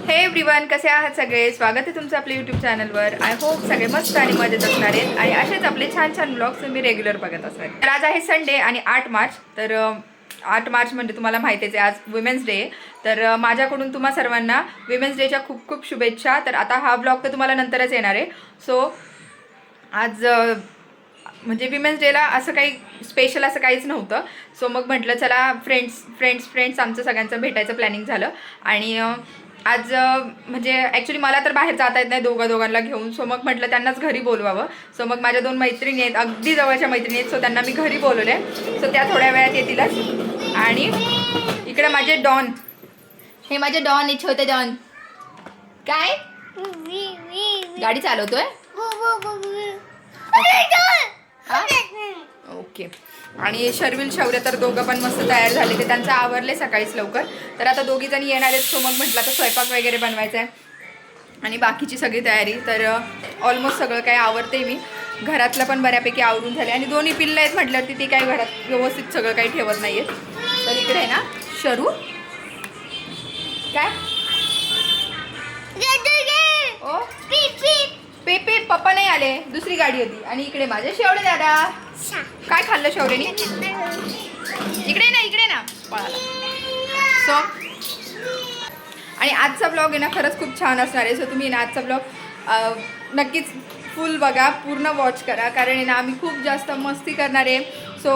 हे एव्हरीवन, कसे आहात सगळे? स्वागत आहे तुमचं आपल्या यूट्यूब चॅनलवर. आय होप सगळे मस्त आणि मजेत असणार आहेत आणि असेच आपले छान छान ब्लॉग्स मी रेग्युलर बघत असणार. तर आज आहे संडे आणि 8 मार्च. तर 8 मार्च म्हणजे तुम्हाला माहितीच आहे आज वुमेन्स डे. तर माझ्याकडून तुम्हा सर्वांना वुमेन्स डेच्या खूप खूप शुभेच्छा. तर आता हा ब्लॉग तर तुम्हाला नंतरच येणार आहे. सो आज म्हणजे विमेन्स डेला असं काही स्पेशल असं काहीच नव्हतं. सो मग म्हटलं चला फ्रेंड्स आमचं सगळ्यांचं भेटायचं प्लॅनिंग झालं. आणि आज म्हणजे ॲक्च्युली मला तर बाहेर जाता येत नाही दोघांना घेऊन. सो मग म्हटलं त्यांनाच घरी बोलवावं. सो मग माझ्या 2 मैत्रिणी आहेत, अगदी जवळच्या मैत्रिणी आहेत. सो त्यांना मी घरी बोलवले. सो त्या थोड्या वेळात येतीलच. आणि इकडे माझे डॉन, हे माझे डॉन आहे, छोटे डॉन. काय गाडी चालवतोय? ओके. आणि शर्विल शौर्य तर दोघं पण मस्त तयार झाले. ते त्यांचं आवरले सकाळीच लवकर. तर आता दोघी जणी येणार आहेत. सो मग म्हटलं आता स्वयंपाक वगैरे बनवायचा आहे आणि बाकीची सगळी तयारी. तर ऑलमोस्ट सगळं काही आवरते मी. घरातलं पण बऱ्यापैकी आवरून झाले आणि दोन्ही पिल्लं आहेत म्हटल्यावरती ती काही घरात व्यवस्थित सगळं काही ठेवत नाही आहेत. तर इकडे आहे ना शरू, काय ओ पे पप्पा नाही आले, दुसरी गाडी होती. आणि इकडे माझे शेवडे दादा. काय खाल्लं शौर्यनी? इकडे ना पळाला. सो आणि आजचा ब्लॉग आहे ना खरंच खूप छान असणार आहे. सो तुम्ही ना आजचा ब्लॉग नक्कीच फुल बघा, पूर्ण वॉच करा. कारण आहे ना आम्ही खूप जास्त मस्ती करणार आहे. सो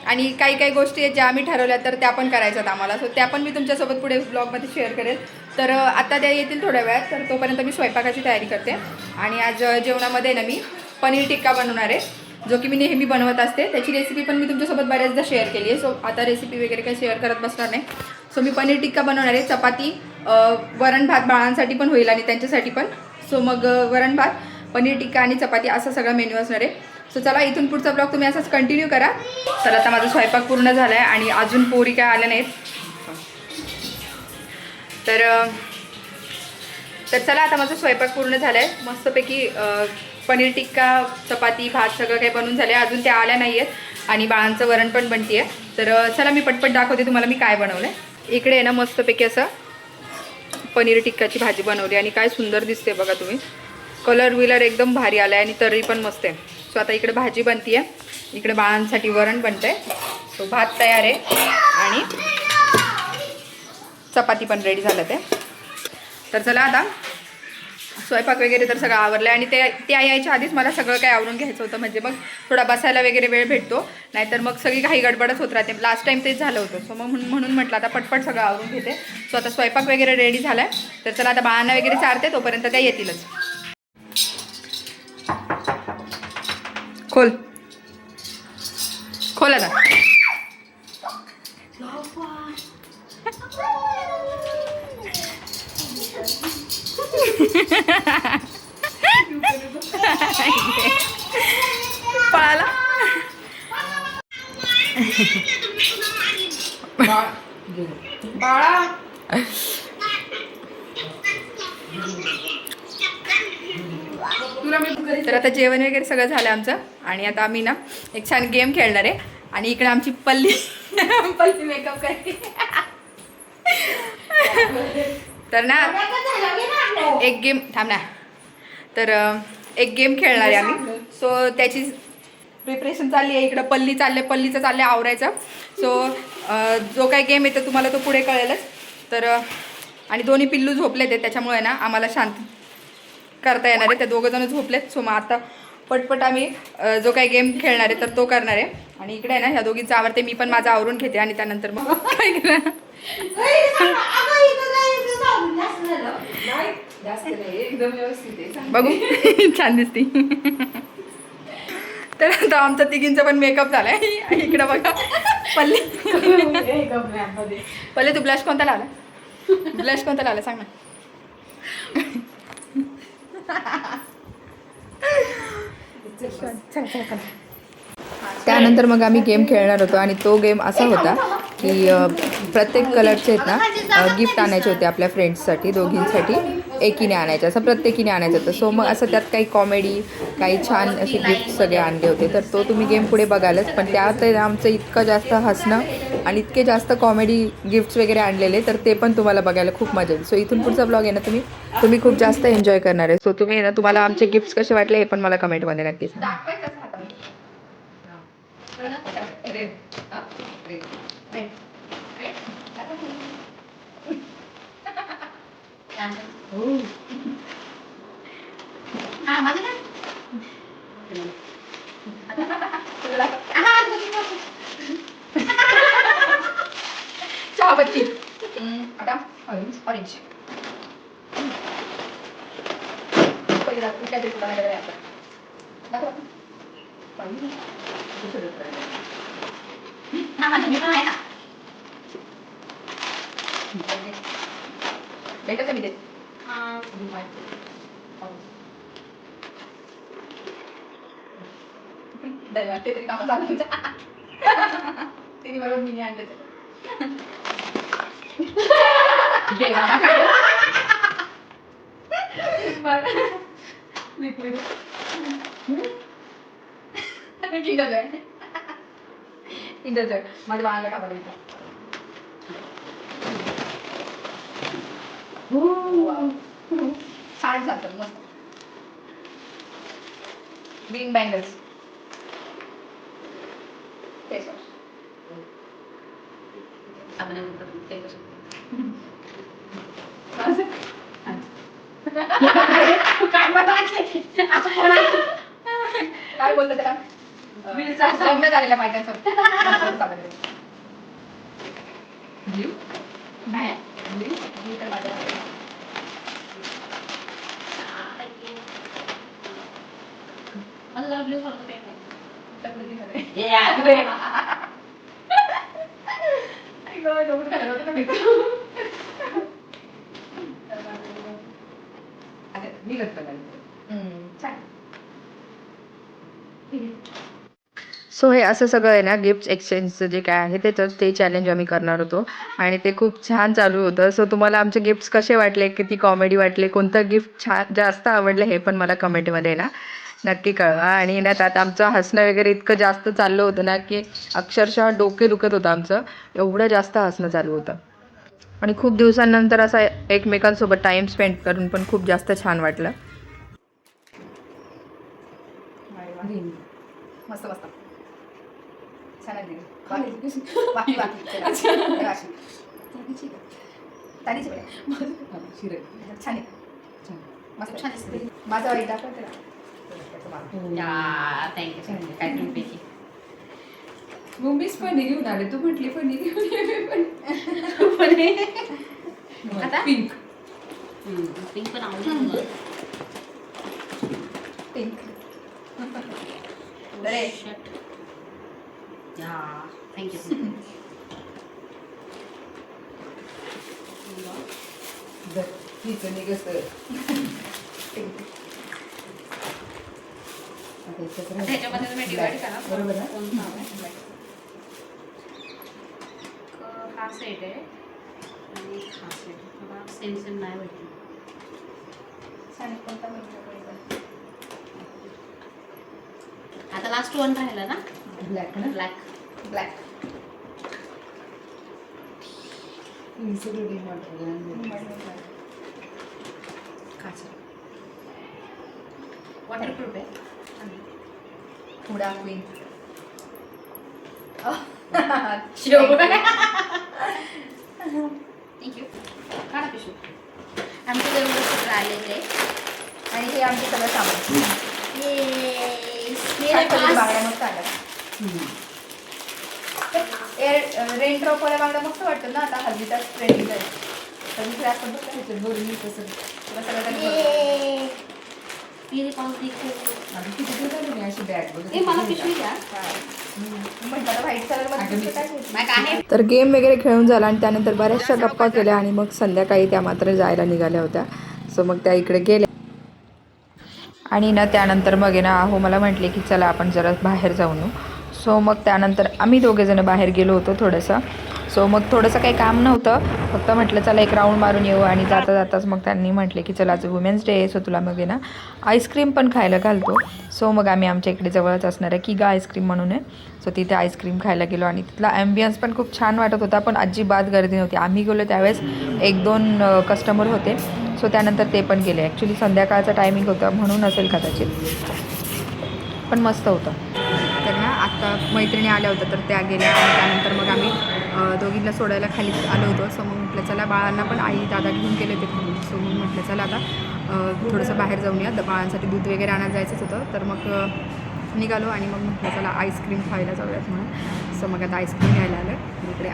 आणि काही गोष्टी आहेत ज्या आम्ही ठरवल्या तर त्या पण करायच्यात आम्हाला. सो त्या पण मी तुमच्यासोबत पुढे ब्लॉगमध्ये शेअर करेल. तर आता त्या येतील थोड्या वेळात. तर तोपर्यंत मी स्वयंपाकाची तयारी करते. आणि आज जेवणामध्ये ना मी पनीर टिक्का बनवणार आहे, जो की मी नेहमी बनवत असते. त्याची रेसिपी पण मी तुमच्यासोबत बऱ्याचदा शेअर केली आहे. सो आता रेसिपी वगैरे काही शेअर करत बसणार नाही. सो मी पनीर टिक्का बनवणार आहे. चपाती, वरण भात बाळांसाठी पण होईल आणि त्यांच्यासाठी पण. सो मग वरण भात, पनीर टिक्का आणि चपाती असा सगळा मेन्यू असणार आहे. सो चला इथून पुढचा ब्लॉग तुम्ही असाच कंटिन्यू करा. तर आता माझा स्वयंपाक पूर्ण झाला आहे आणि अजून पोरी काय आल्या नाहीत. तर चला आता माझा स्वयंपाक पूर्ण झाला आहे. मस्तपैकी पनीर टिक्का, चपाती, भात सगळं काही बनवून झालं आहे. अजून त्या आल्या नाही आहेत आणि बाळांचं वरण पण बनते आहे. तर चला मी पटपट दाखवते तुम्हाला मी काय बनवलं आहे. इकडे आहे ना मस्तपैकी असं पनीर टिक्काची भाजी बनवली आणि काय सुंदर दिसते बघा तुम्ही. कलर विलर एकदम भारी आला आहे आणि तरी पण मस्त आहे. सो आता इकडे भाजी बनते आहे, इकडे बाळांसाठी वरण बनतं आहे. सो भात तयार आहे आणि चपाती पण रेडी झालं ते. तर चला आता स्वयंपाक वगैरे तर सगळं आवरलं आहे. आणि त्या यायच्या आधीच मला सगळं काही आवरून घ्यायचं होतं, म्हणजे मग थोडा बसायला वगैरे वेळ भेटतो. नाहीतर मग सगळी काही गडबडच होत राहते. लास्ट टाईम तेच झालं होतं. सो मग म्हणून म्हटलं आता पटपट सगळं आवरून घेते. सो आता स्वयंपाक वगैरे रेडी झाला आहे. तर चला आता बाळांना वगैरे चारते, तोपर्यंत त्या येतीलच. खोल आता. पळाला. बाळा तर आता जेवण वगैरे सगळं झालं आमचं. आणि आता आम्ही ना एक छान गेम खेळणार आहे. आणि इकडे आमची पल्ली मेकअप करते. तर ना एक गेम थांब ना. तर एक गेम खेळणार आहे आम्ही. सो त्याची प्रिपरेशन चालली आहे. इकडं पल्लीचं चाललं आहे आवरायचं. सो जो काही गेम आहे तो तुम्हाला तो पुढे कळेलच. तर आणि दोन्ही पिल्लू झोपलेत आहेत, त्याच्यामुळे ना आम्हाला शांत करता येणार आहे. त्या दोघंजण झोपलेत. सो मग आता पटपट आम्ही जो काही गेम खेळणार आहे तर तो करणार आहे. आणि इकडे आहे ना ह्या दोघींचं आवडते, मी पण माझं आवरून घेते आणि त्यानंतर मग काय करणार. बघू छान दिसते. तर आता आमचा तिघींचा पण मेकअप झालाय. इकडं बघा पल्ली तू ब्लश कोणता लावला सांग ना. त्यानंतर मग आम्ही गेम खेळणार होतो. आणि तो गेम असा होता की प्रत्येक कलरचे आहेत ना गिफ्ट आणायचे होते आपल्या फ्रेंड्ससाठी, दोघींसाठी. एकीने आणायचं, असं प्रत्येकीने आणायचं होतं. सो मग असं त्यात काही कॉमेडी, काही छान असे गिफ्ट सगळे आणले होते. तर तो तुम्ही गेम पुढे बघालच. पण त्यात आमचं इतकं जास्त हसणं आणि इतके जास्त कॉमेडी गिफ्ट्स वगैरे आणलेले, तर ते पण तुम्हाला बघायला खूप मजा येईल. सो इथून पुढचा ब्लॉग आहे ना तुम्ही खूप जास्त एन्जॉय करणार आहे. सो तुम्ही ना, तुम्हाला आमचे गिफ्ट्स कसे वाटले हे पण मला कमेंटमध्ये नक्की सांगा. चहापत्ती आता ऑरेंज काहीतरी तुला आहे ना भेटत मी ते ते तरी काम झालं तिने बरोबर मी आणलं लिक्विड इंटरजॉय माझ्या बाळाला खायला छान चालतं मस्त. ग्रीन बँगल्स काय बोलतो त्याला लग्न झालेल्या बायकांसोबत सो हे असं सगळं आहे ना, गिफ्ट एक्सचेंजचं जे काय आहे ते चॅलेंज आम्ही करणार होतो आणि ते खूप छान चालू होतं. सो तुम्हाला आमचे गिफ्ट्स कसे वाटले, किती कॉमेडी वाटले, कोणतं गिफ्ट छान जास्त आवडलं हे पण मला कमेंटमध्ये ना नक्की कळवा. आणि ना त्यात आमचं हसणं वगैरे इतकं जास्त चाललं होतं ना की अक्षरशः डोके दुखत होतं आमचं, एवढं जास्त हसणं चालू होतं. आणि खूप दिवसांनंतर असा एकमेकांसोबत टाईम स्पेंड करून पण खूप जास्त छान वाटलं. मस्त मस्त छान आहे. माझा वाईट मुंबईच पनीर घेऊन आले, तू म्हटली पनीर आता पिंक पिंक पण आवडलं. पिंक अरे या थँक्यू. त्याच्यामध्ये तुम्ही डिवाइड करा बरोबर ना. हा सेट आहे आणि हा सेट मला सेम सेम नाही भेटली. आता लास्ट वन राहिला ना, ब्लॅक ना, ब्लॅक ब्लॅक वॉटरप्रूफ आहे. पुढा क्वीन थँक्यू. काढा पिशू. आमचे जरूर सगळं आलेले आणि हे आमचे सगळं सामान बांगड्या मस्त आल्या. रेन ड्रॉपवाल्या बांगड्या मस्त वाटतं ना, आता हल्लीचाच ट्रेंडिंग आहे. तर दुसरे आपण बघ काय दोन्ही तसं तुला सगळं तर गेम वगैरे खेळून झाला आणि त्यानंतर बऱ्याचशा गप्पा केल्या आणि मग संध्याकाळी त्या मात्र जायला निघाल्या होत्या. सो मग त्या इकडे गेल्या आणि ना त्यानंतर मग आहे ना, अहो मला म्हटले की चला आपण जरा बाहेर जाऊन येऊ. सो मग त्यानंतर आम्ही दोघेजणं बाहेर गेलो होतो थोडंसं. सो सो मग थोडंसं काही काम नव्हतं, फक्त म्हटलं चला एक राऊंड मारून येऊ. आणि जाता जाताच मग त्यांनी म्हटले की चला आज वुमेन्स डे आहे, सो तुला मग आहे ना आईस्क्रीम पण खायला घालतो. सो मग आम्ही आमच्या इकडे जवळच असणार आहे किगा आईस्क्रीम म्हणून आहे, सो तिथे आईस्क्रीम खायला गेलो. आणि तिथला ॲम्बियन्स पण खूप छान वाटत होता, पण अजिबात गर्दी नव्हती. आम्ही गेलो त्यावेळेस 1-2 कस्टमर होते, सो त्यानंतर ते पण गेले. ॲक्च्युली संध्याकाळचा टायमिंग होता म्हणून असेल कदाचित, पण मस्त होतं. तर ना आत्ता मैत्रिणी आल्या होत्या, तर त्या गेल्या. आणि त्यानंतर मग आम्ही दोघींना सोडायला खाली आलो होतो. सो मग म्हटलं चला बाळांना पण आई दादा घेऊन गेले होते खाली. सो मग म्हटलं चला आता थोडंसं बाहेर जाऊन या, बाळांसाठी दूध वगैरे आणायला जायचंच होतं. तर मग निघालो आणि मग म्हटलं चला आईस्क्रीम खायला जाऊयात म्हणून. सो मग आता आईस्क्रीम घ्यायला आलं इकडे.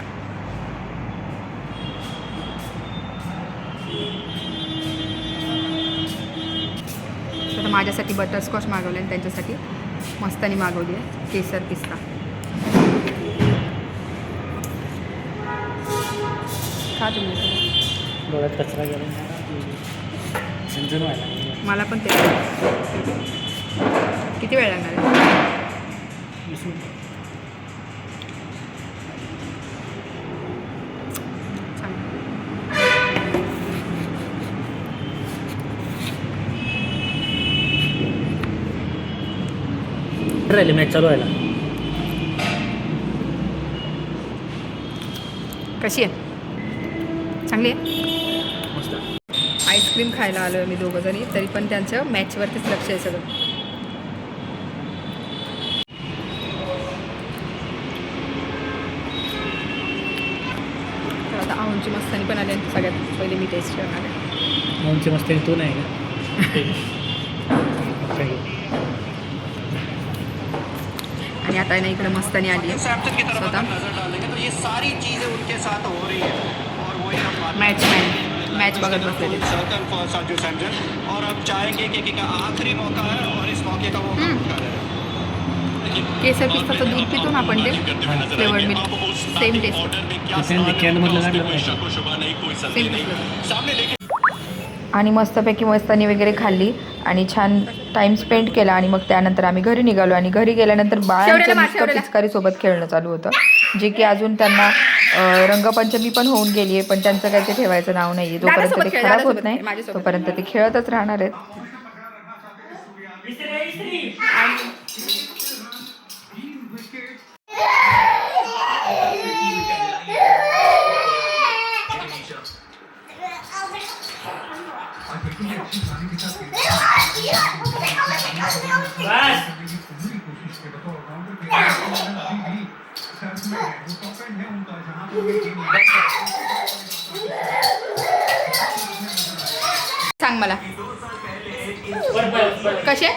तर माझ्यासाठी बटरस्कॉच मागवलं आणि त्यांच्यासाठी मस्तानी मागवली आहे केसर पिस्ता. खा तुम्ही. डोळ्यात कचरा गेला मला पण ते. किती वेळ लागणार आहे? राहिले मॅच चालू व्हायला. कशी आहे? चांगली आहे. मस्त. आईस्क्रीम खायला आलो आहे मी दोघं जणी, तरी पण त्यांचं मॅचवरतीच लक्ष आहे सगळं. तर आता आऊंची मस्तानी पण आली आणि सगळ्यात पहिले मी टेस्ट करणार आहे. आमची मस्ती तू नाही का? आणि आता ना इकडे मस्तानी आली आहे स्वतः. मॅच बघत बसलेले. केसर पिस्ताचं दूध पितो ना आपण, ते फ्लेवर्ड मिल्क सेम टेस्ट. आणि मस्तपैकी मस्तानी वगैरे खाल्ली आणि छान टाईम स्पेंड केला. आणि मग त्यानंतर आम्ही घरी निघालो. आणि घरी गेल्यानंतर बाळांच्या नुसतं पिचकारीसोबत खेळणं चालू होतं, जे की अजून त्यांना रंगपंचमी पण होऊन गेली आहे, पण त्यांचं काही ते ठेवायचं नाव नाही आहे. जोपर्यंत ते खराब होत नाही तोपर्यंत ते खेळतच राहणार आहेत. सांग मला कसे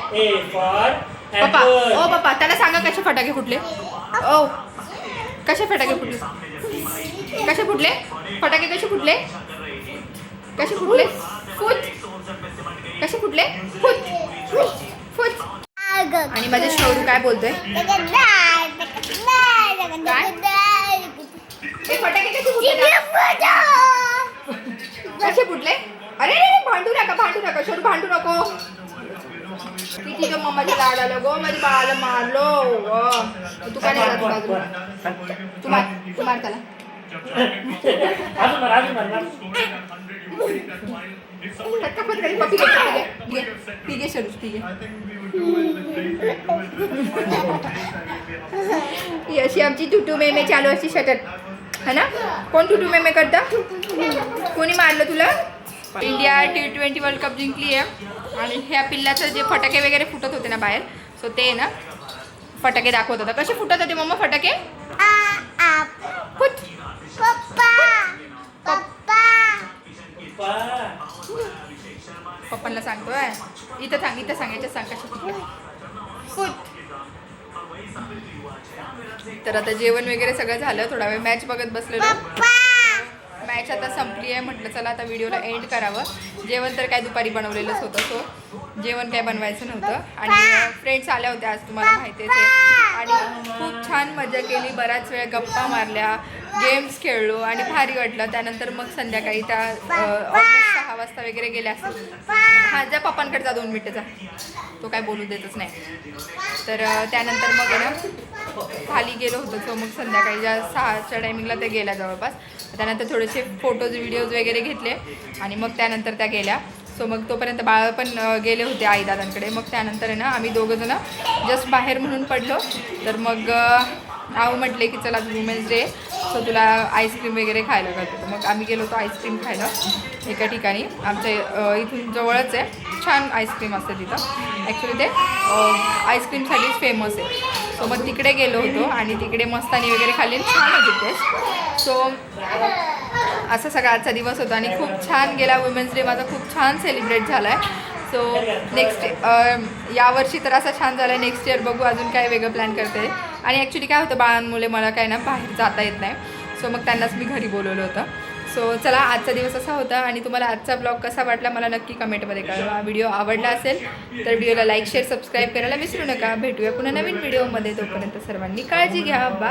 पप्पा. ओ पप्पा त्याला सांगा कसे फटाके फुटले. ओ कसे फटाके फुटले, कसे फुटले फटाके, कसे फुटले, कसे फुटले, फुट कसे फुटले, फुट फुट. आणि माझे शौरू काय बोलतोय, फटाके कसे फुटले, कसे फुटले. अरे भांडू नका, भांडू नका शौरू, भांडू नको. किती ग मम्माची लाड आलं गो, माझी बाळाला मारलो. तू काय नाही जात बाजूला, तू मार त्याला. अशी आमची टुटू मेमे चालू अशी शटल है ना. कोण टुटू मेमे करता, कोणी मारलं तुला. इंडिया T20 वर्ल्ड कप जिंकली आहे. आणि ह्या पिल्लाचं जे फटाके वगैरे फुटत होते ना बाहेर, सो ते ना फटाके दाखवत होता. कसे फुटत होते मम्मा फटाके, फुट. पप्पांना सांगतोय, इथं सांग, इथं सांगायचं, सांग कसे फुटले, फुट. तर आता जेवण वगैरे सगळं झालं, थोडा वेळ मॅच बघत बसलेलो. मॅच आता संपली आहे, म्हटलं चला आता व्हिडिओला एंड करावं. जेवण तर काय दुपारी बनवलेलंच होतं, सो जेवण काय बनवायचं नव्हतं. आणि फ्रेंड्स आल्या होत्या आज, तुम्हाला माहितीच आहे. आणि खूप छान मजा केली, बराच वेळ गप्पा मारल्या, गेम्स खेळलो आणि भारी वाटलं. त्यानंतर मग संध्याकाळी त्या ऑलमोस्ट 6 वाजता वगैरे गेले असतील. हां जा पप्पांकडे जा 2 मिनिटं जा, तो काय बोलू देतच नाही. तर त्यानंतर मग आहे ना खाली गेलो होतो. सो मग संध्याकाळी 6च्या टायमिंगला त्या गेल्या जवळपास. त्यानंतर थोडेसे फोटोज व्हिडिओज वगैरे घेतले आणि मग त्यानंतर त्या गेल्या. सो मग तोपर्यंत बाळ पण गेले होते आईदादांकडे. मग त्यानंतर आहे ना आम्ही दोघंजणं जस्ट बाहेर म्हणून पडलो. तर मग आऊ म्हटले की चला वुमेन्स डे, सो तुला आईस्क्रीम वगैरे खायला घालतो. मग आम्ही गेलो होतो आईस्क्रीम खायला एका ठिकाणी. आमच्या इथून जवळच आहे, छान आईस्क्रीम असते तिथं. ॲक्च्युली ते आईस्क्रीमसाठीच फेमस आहे. सो मग तिकडे गेलो होतो आणि तिकडे मस्तानी वगैरे खाल्ली, छान होती टेस्ट. सो असा सगळा आजचा दिवस होता आणि खूप छान गेला. वुमेन्स डे माझा खूप छान सेलिब्रेट झाला आहे. सो नेक्स्ट यावर्षी तर असा छान झाला आहे. नेक्स्ट इयर बघू अजून काय वेगळं प्लॅन करते. आणि ॲक्च्युली काय होतं बाळांमुळे मला काय ना बाहेर जाता येत नाही. सो मग त्यांनाच मी घरी बोलवलं होतं. सो चला आजचा दिवस असा होता आणि तुम्हाला आजचा ब्लॉग कसा वाटला मला नक्की कमेंटमध्ये कळवा. व्हिडिओ आवडला असेल तर व्हिडिओला लाईक शेअर सबस्क्राईब करायला विसरू नका. भेटूया पुन्हा नवीन व्हिडिओमध्ये. तोपर्यंत सर्वांनी काळजी घ्या. बाय.